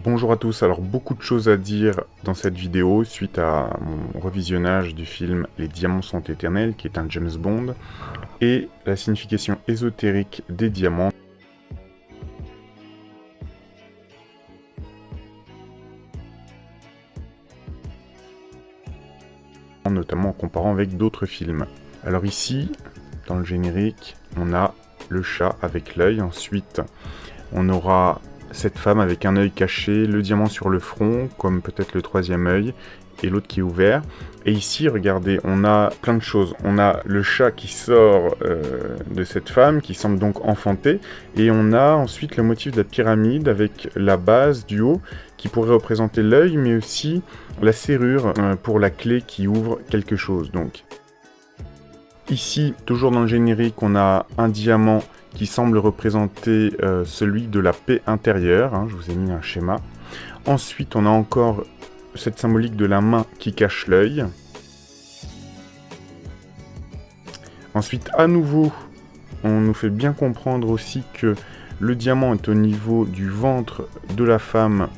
Bonjour à tous, alors beaucoup de choses à dire dans cette vidéo suite à mon revisionnage du film Les Diamants sont éternels, qui est un James Bond, et la signification ésotérique des diamants. Notamment en comparant avec d'autres films. Alors ici, dans le générique, on a le chat avec l'œil, ensuite on aura cette femme avec un œil caché, le diamant sur le front, comme peut-être le troisième œil, et l'autre qui est ouvert. Et ici, regardez, on a plein de choses. On a le chat qui sort de cette femme, qui semble donc enfanter, et on a ensuite le motif de la pyramide avec la base du haut, qui pourrait représenter l'œil, mais aussi la serrure pour la clé qui ouvre quelque chose. Donc, ici, toujours dans le générique, on a un diamant qui semble représenter celui de la paix intérieure. Hein, je vous ai mis un schéma. Ensuite, on a encore cette symbolique de la main qui cache l'œil. Ensuite, à nouveau, on nous fait bien comprendre aussi que le diamant est au niveau du ventre de la femme,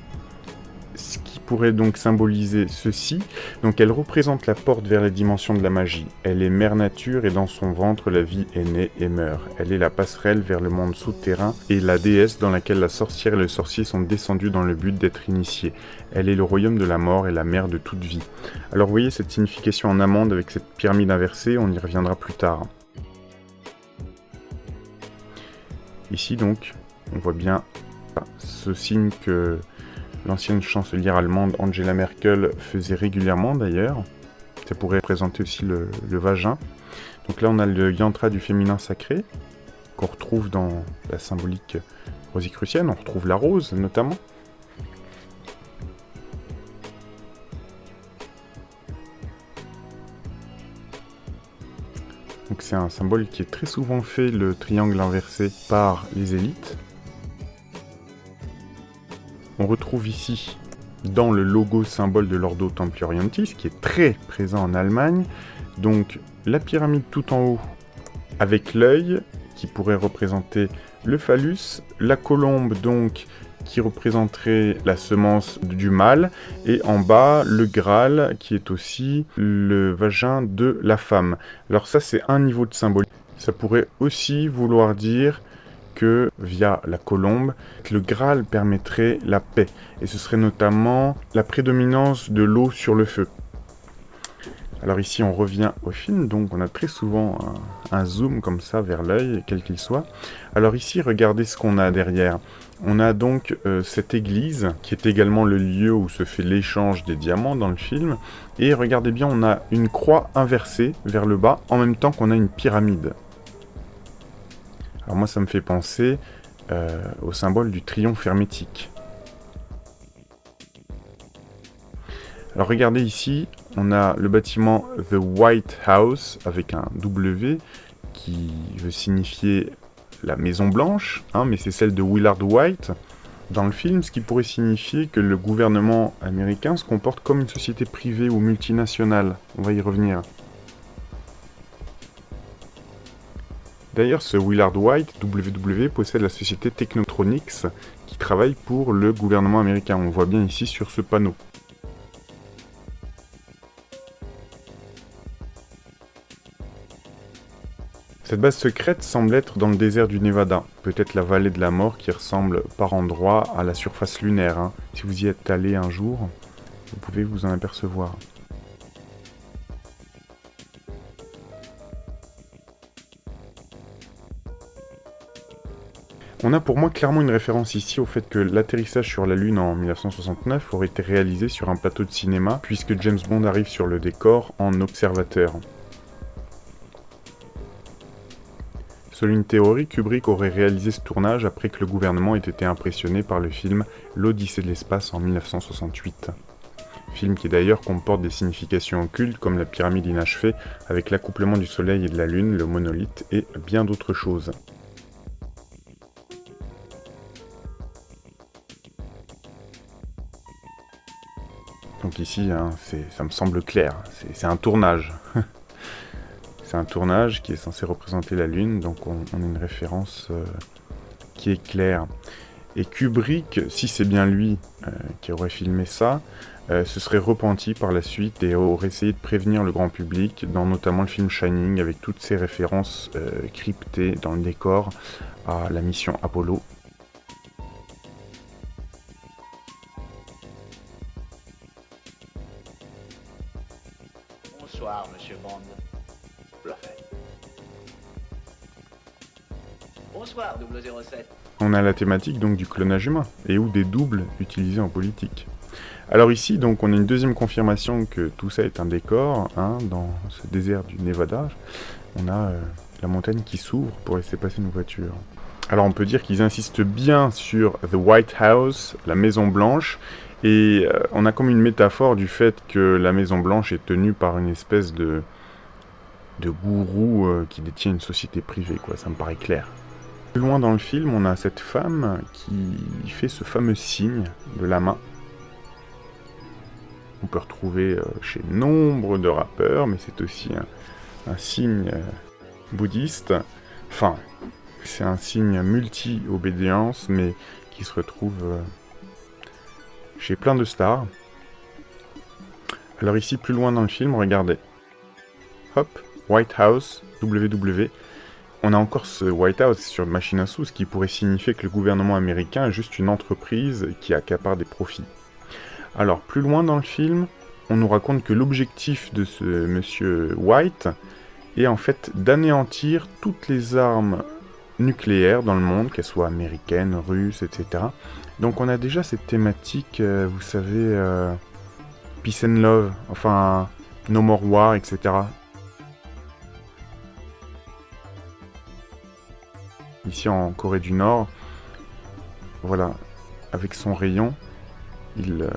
ce qui pourrait donc symboliser ceci. Donc elle représente la porte vers les dimensions de la magie. Elle est mère nature et dans son ventre la vie est née et meurt. Elle est la passerelle vers le monde souterrain et la déesse dans laquelle la sorcière et le sorcier sont descendus dans le but d'être initiés. Elle est le royaume de la mort et la mère de toute vie. Alors vous voyez cette signification en amande avec cette pyramide inversée, on y reviendra plus tard. Ici donc, on voit bien ce signe que l'ancienne chancelière allemande Angela Merkel faisait régulièrement d'ailleurs. Ça pourrait représenter aussi le vagin. Donc là on a le yantra du féminin sacré, qu'on retrouve dans la symbolique rosicrucienne. On retrouve la rose notamment. Donc c'est un symbole qui est très souvent fait, le triangle inversé, par les élites. On retrouve ici, dans le logo symbole de l'Ordo Templi Orientis, qui est très présent en Allemagne, donc la pyramide tout en haut, avec l'œil, qui pourrait représenter le phallus, la colombe donc, qui représenterait la semence du mâle, et en bas, le Graal, qui est aussi le vagin de la femme. Alors ça, c'est un niveau de symbole. Ça pourrait aussi vouloir dire que, via la colombe, le Graal permettrait la paix. Et ce serait notamment la prédominance de l'eau sur le feu. Alors ici, on revient au film, donc on a très souvent un zoom comme ça vers l'œil, quel qu'il soit. Alors ici, regardez ce qu'on a derrière. On a donc cette église, qui est également le lieu où se fait l'échange des diamants dans le film. Et regardez bien, on a une croix inversée vers le bas, en même temps qu'on a une pyramide. Alors moi, ça me fait penser au symbole du triomphe hermétique. Alors regardez ici, on a le bâtiment The White House avec un W qui veut signifier la Maison Blanche, hein, mais c'est celle de Willard White dans le film, ce qui pourrait signifier que le gouvernement américain se comporte comme une société privée ou multinationale. On va y revenir. D'ailleurs, ce Willard White, WW, possède la société Technotronics qui travaille pour le gouvernement américain. On le voit bien ici sur ce panneau. Cette base secrète semble être dans le désert du Nevada, peut-être la vallée de la mort qui ressemble par endroits à la surface lunaire. Hein. Si vous y êtes allé un jour, vous pouvez vous en apercevoir. On a pour moi clairement une référence ici au fait que l'atterrissage sur la Lune en 1969 aurait été réalisé sur un plateau de cinéma, puisque James Bond arrive sur le décor en observateur. Selon une théorie, Kubrick aurait réalisé ce tournage après que le gouvernement ait été impressionné par le film L'Odyssée de l'espace en 1968. Film qui d'ailleurs comporte des significations occultes comme la pyramide inachevée avec l'accouplement du soleil et de la lune, le monolithe et bien d'autres choses. Donc ici, hein, ça me semble clair, c'est un tournage. C'est un tournage qui est censé représenter la Lune, donc on a une référence qui est claire. Et Kubrick, si c'est bien lui qui aurait filmé ça, se serait repenti par la suite et aurait essayé de prévenir le grand public dans notamment le film Shining avec toutes ces références cryptées dans le décor à la mission Apollo. Bonsoir, monsieur Bond. Parfait. Bonsoir, 007. On a la thématique donc du clonage humain et ou des doubles utilisés en politique. Alors ici, donc, on a une deuxième confirmation que tout ça est un décor, hein, dans ce désert du Nevada. On a la montagne qui s'ouvre pour laisser passer nos voitures. Alors on peut dire qu'ils insistent bien sur The White House, la Maison Blanche, et on a comme une métaphore du fait que la Maison Blanche est tenue par une espèce de gourou qui détient une société privée, quoi, ça me paraît clair. Plus loin dans le film, on a cette femme qui fait ce fameux signe de la main. On peut retrouver chez nombre de rappeurs, mais c'est aussi un signe bouddhiste. Enfin, c'est un signe multi-obédience, mais qui se retrouve chez plein de stars. Alors ici, plus loin dans le film, regardez. Hop, White House, WW. On a encore ce White House sur machine à sous, ce qui pourrait signifier que le gouvernement américain est juste une entreprise qui accapare des profits. Alors, plus loin dans le film, on nous raconte que l'objectif de ce monsieur White est en fait d'anéantir toutes les armes nucléaires dans le monde, qu'elles soient américaines, russes, etc. Donc on a déjà cette thématique, vous savez, peace and love, enfin, no more war, etc. Ici en Corée du Nord, voilà, avec son rayon, il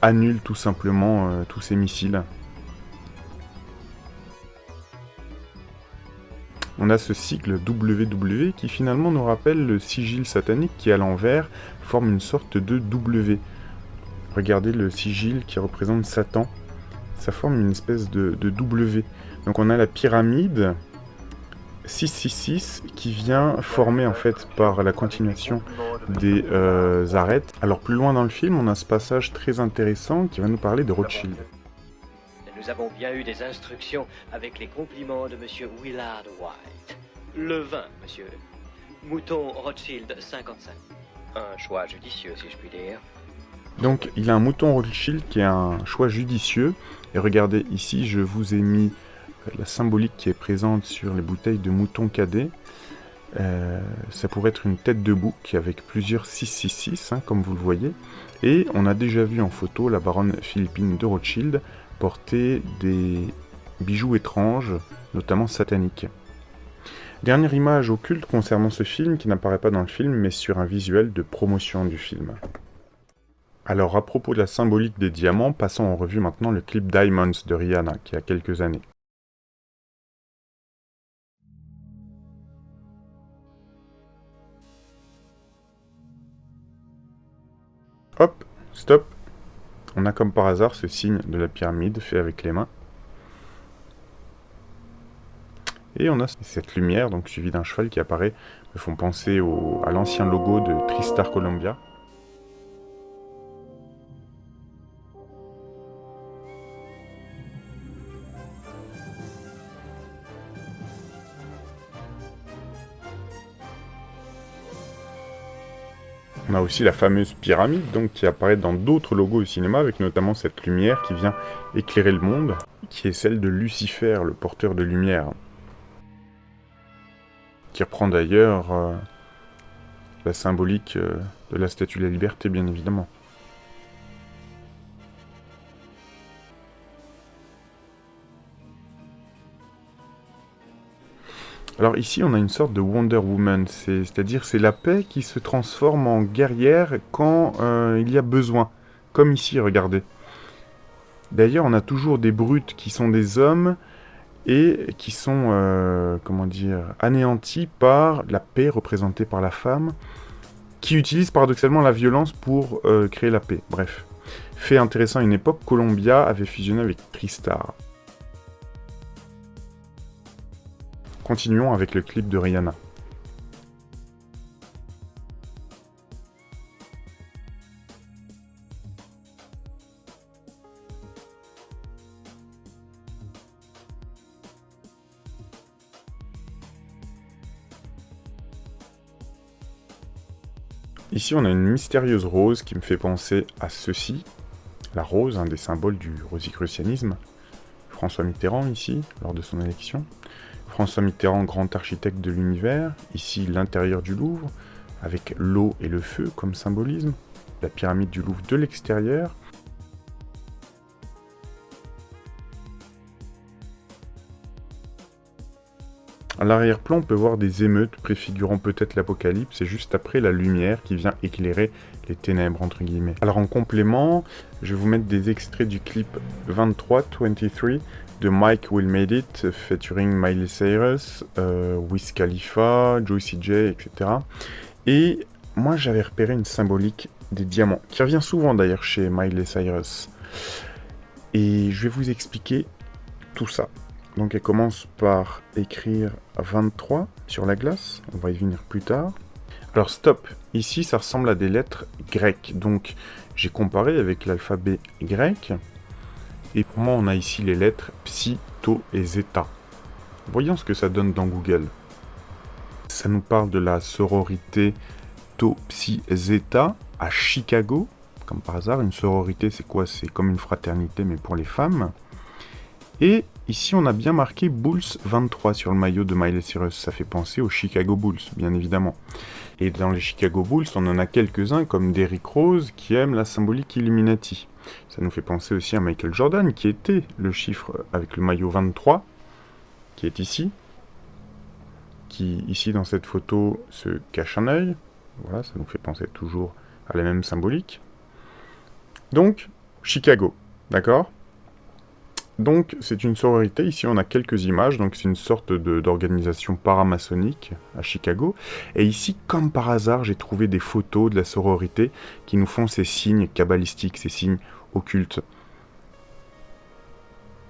annule tout simplement tous ces missiles. On a ce sigle WW qui finalement nous rappelle le sigil satanique qui à l'envers forme une sorte de W. Regardez le sigil qui représente Satan, ça forme une espèce de W. Donc on a la pyramide 666 qui vient former en fait par la continuation des arêtes. Alors plus loin dans le film, on a ce passage très intéressant qui va nous parler de Rothschild. Nous avons bien eu des instructions avec les compliments de monsieur Willard White. Le vin, monsieur. Mouton Rothschild 55. Un choix judicieux, si je puis dire. Donc il a un mouton Rothschild qui est un choix judicieux. Et regardez ici, je vous ai mis la symbolique qui est présente sur les bouteilles de mouton cadet. Ça pourrait être une tête de bouc avec plusieurs 666, hein, comme vous le voyez. Et on a déjà vu en photo la baronne Philippine de Rothschild porter des bijoux étranges, notamment sataniques. Dernière image occulte concernant ce film qui n'apparaît pas dans le film, mais sur un visuel de promotion du film. Alors à propos de la symbolique des diamants, passons en revue maintenant le clip Diamonds de Rihanna, qui a quelques années. Hop, stop. On a comme par hasard ce signe de la pyramide fait avec les mains. Et on a cette lumière, donc suivie d'un cheval qui apparaît, me font penser à l'ancien logo de Tristar Columbia. On a aussi la fameuse pyramide donc, qui apparaît dans d'autres logos au cinéma, avec notamment cette lumière qui vient éclairer le monde, qui est celle de Lucifer, le porteur de lumière. Qui reprend d'ailleurs la symbolique de la Statue de la Liberté, bien évidemment. Alors ici, on a une sorte de Wonder Woman, c'est-à-dire c'est la paix qui se transforme en guerrière quand il y a besoin. Comme ici, regardez. D'ailleurs, on a toujours des brutes qui sont des hommes et qui sont, comment dire, anéantis par la paix représentée par la femme, qui utilise paradoxalement la violence pour créer la paix. Bref. Fait intéressant à une époque, Columbia avait fusionné avec Tristar. Continuons avec le clip de Rihanna. Ici, on a une mystérieuse rose qui me fait penser à ceci. La rose, un des symboles du rosicrucianisme. François Mitterrand, ici, lors de son élection. François Mitterrand, grand architecte de l'univers. Ici, l'intérieur du Louvre, avec l'eau et le feu comme symbolisme. La pyramide du Louvre de l'extérieur. À l'arrière-plan, on peut voir des émeutes préfigurant peut-être l'apocalypse et juste après la lumière qui vient éclairer les ténèbres, entre guillemets. Alors en complément, je vais vous mettre des extraits du clip 23 de Mike Will Made It, featuring Miley Cyrus, Wiz Khalifa, Juicy J, etc. Et moi, j'avais repéré une symbolique des diamants, qui revient souvent d'ailleurs chez Miley Cyrus. Et je vais vous expliquer tout ça. Donc elle commence par écrire 23 sur la glace, on va y venir plus tard. Alors stop, ici ça ressemble à des lettres grecques, donc j'ai comparé avec l'alphabet grec, et pour moi on a ici les lettres psi, tau et zeta. Voyons ce que ça donne dans Google. Ça nous parle de la sororité Tau Psi Zeta à Chicago, comme par hasard. Une sororité c'est quoi? C'est comme une fraternité mais pour les femmes. Et ici, on a bien marqué Bulls 23 sur le maillot de Miley Cyrus. Ça fait penser aux Chicago Bulls, bien évidemment. Et dans les Chicago Bulls, on en a quelques-uns, comme Derrick Rose, qui aime la symbolique Illuminati. Ça nous fait penser aussi à Michael Jordan, qui était le chiffre avec le maillot 23, qui est ici. Qui, ici, dans cette photo, se cache un œil. Voilà, ça nous fait penser toujours à la même symbolique. Donc, Chicago, d'accord ? Donc, c'est une sororité. Ici, on a quelques images. Donc, c'est une sorte d'organisation paramaçonnique à Chicago. Et ici, comme par hasard, j'ai trouvé des photos de la sororité qui nous font ces signes kabbalistiques, ces signes occultes.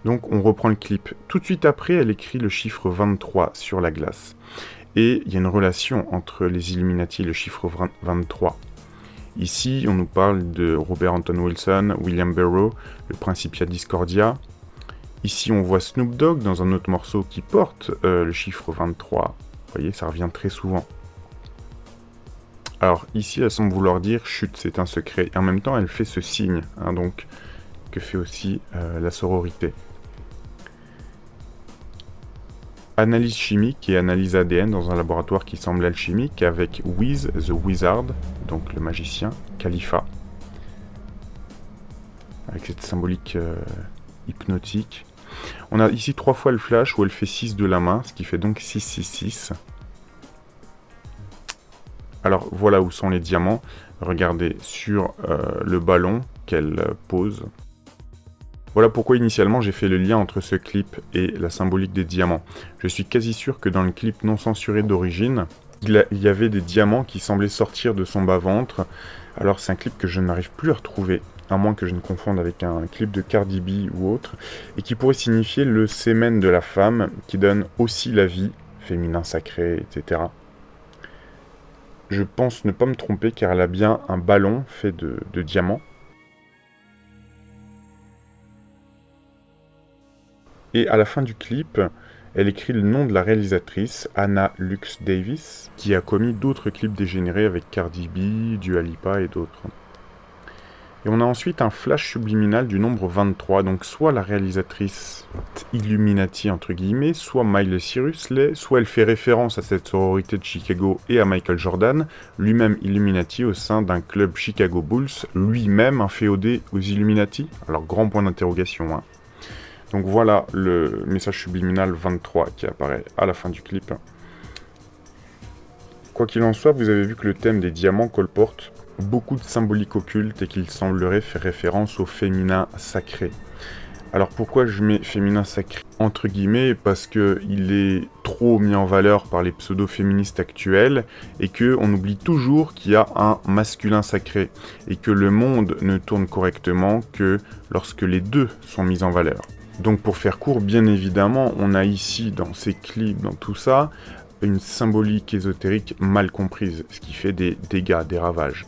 Donc, on reprend le clip. Tout de suite après, elle écrit le chiffre 23 sur la glace. Et il y a une relation entre les Illuminati et le chiffre 23. Ici, on nous parle de Robert Anton Wilson, William Burroughs, le Principia Discordia. Ici, on voit Snoop Dogg dans un autre morceau qui porte le chiffre 23. Vous voyez, ça revient très souvent. Alors, ici, elle semble vouloir dire « chut, c'est un secret ». Et en même temps, elle fait ce signe, hein, donc, que fait aussi la sororité. Analyse chimique et analyse ADN dans un laboratoire qui semble alchimique avec Wiz the Wizard, donc le magicien, Khalifa. Avec cette symbolique hypnotique. On a ici 3 fois le flash où elle fait 6 de la main, ce qui fait donc 666. Alors voilà où sont les diamants. Regardez sur le ballon qu'elle pose. Voilà pourquoi initialement j'ai fait le lien entre ce clip et la symbolique des diamants. Je suis quasi sûr que dans le clip non censuré d'origine, il y avait des diamants qui semblaient sortir de son bas-ventre. Alors c'est un clip que je n'arrive plus à retrouver, à moins que je ne confonde avec un clip de Cardi B ou autre, et qui pourrait signifier le sémen de la femme, qui donne aussi la vie, féminin sacré, etc. Je pense ne pas me tromper car elle a bien un ballon fait de diamants. Et à la fin du clip, elle écrit le nom de la réalisatrice, Anna Lux Davis, qui a commis d'autres clips dégénérés avec Cardi B, Dua Lipa et d'autres. Et on a ensuite un flash subliminal du nombre 23, donc soit la réalisatrice Illuminati entre guillemets, soit Miley Cyrus l'est, soit elle fait référence à cette sororité de Chicago et à Michael Jordan, lui-même Illuminati au sein d'un club Chicago Bulls, lui-même inféodé aux Illuminati. Alors grand point d'interrogation, hein. Donc voilà le message subliminal 23 qui apparaît à la fin du clip. Quoi qu'il en soit, vous avez vu que le thème des diamants colporte beaucoup de symboliques occultes et qu'il semblerait faire référence au féminin sacré. Alors pourquoi je mets féminin sacré entre guillemets? Parce qu'il est trop mis en valeur par les pseudo-féministes actuels et qu'on oublie toujours qu'il y a un masculin sacré et que le monde ne tourne correctement que lorsque les deux sont mis en valeur. Donc pour faire court, bien évidemment, on a ici dans ces clips, dans tout ça, une symbolique ésotérique mal comprise, ce qui fait des dégâts, des ravages.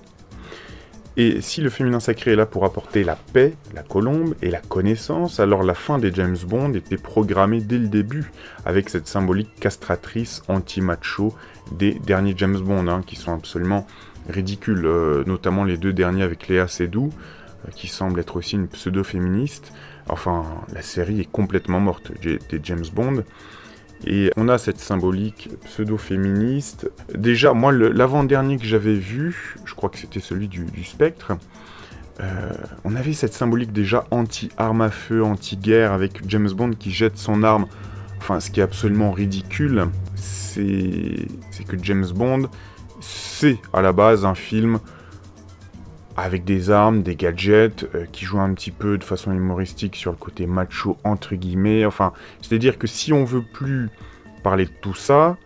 Et si le féminin sacré est là pour apporter la paix, la colombe et la connaissance, alors la fin des James Bond était programmée dès le début, avec cette symbolique castratrice anti-macho des derniers James Bond, hein, qui sont absolument ridicules, notamment les 2 derniers avec Léa Seydoux, qui semble être aussi une pseudo-féministe. Enfin, la série est complètement morte des James Bond. Et on a cette symbolique pseudo-féministe. Déjà, moi, l'avant-dernier que j'avais vu, je crois que c'était celui du Spectre, on avait cette symbolique déjà anti-arme à feu, anti-guerre, avec James Bond qui jette son arme. Enfin, ce qui est absolument ridicule, c'est que James Bond, c'est à la base un film avec des armes, des gadgets, qui jouent un petit peu de façon humoristique sur le côté macho, entre guillemets. Enfin, c'est-à-dire que si on veut plus parler de tout ça,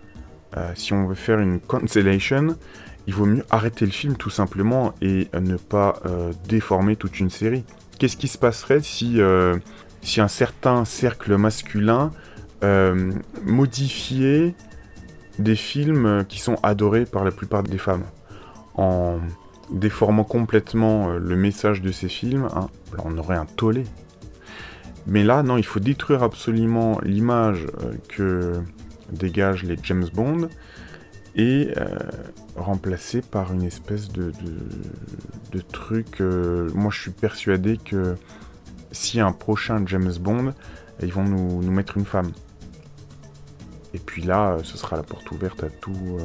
si on veut faire une cancellation, il vaut mieux arrêter le film tout simplement et ne pas déformer toute une série. Qu'est-ce qui se passerait si un certain cercle masculin modifiait des films qui sont adorés par la plupart des femmes, en déformant complètement le message de ces films, hein, là on aurait un tollé. Mais là, non, il faut détruire absolument l'image que dégagent les James Bond et remplacer par une espèce de truc. Moi, je suis persuadé que si un prochain James Bond, ils vont nous mettre une femme. Et puis là, ce sera la porte ouverte à tous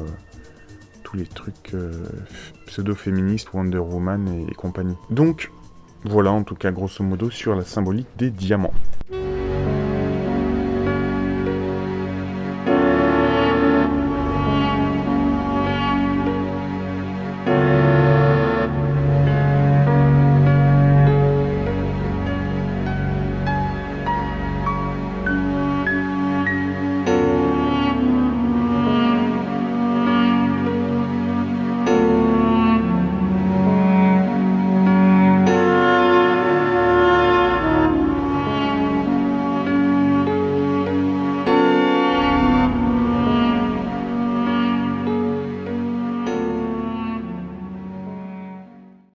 les trucs pseudo-féministes, Wonder Woman et compagnie. Donc, voilà en tout cas grosso modo sur la symbolique des diamants.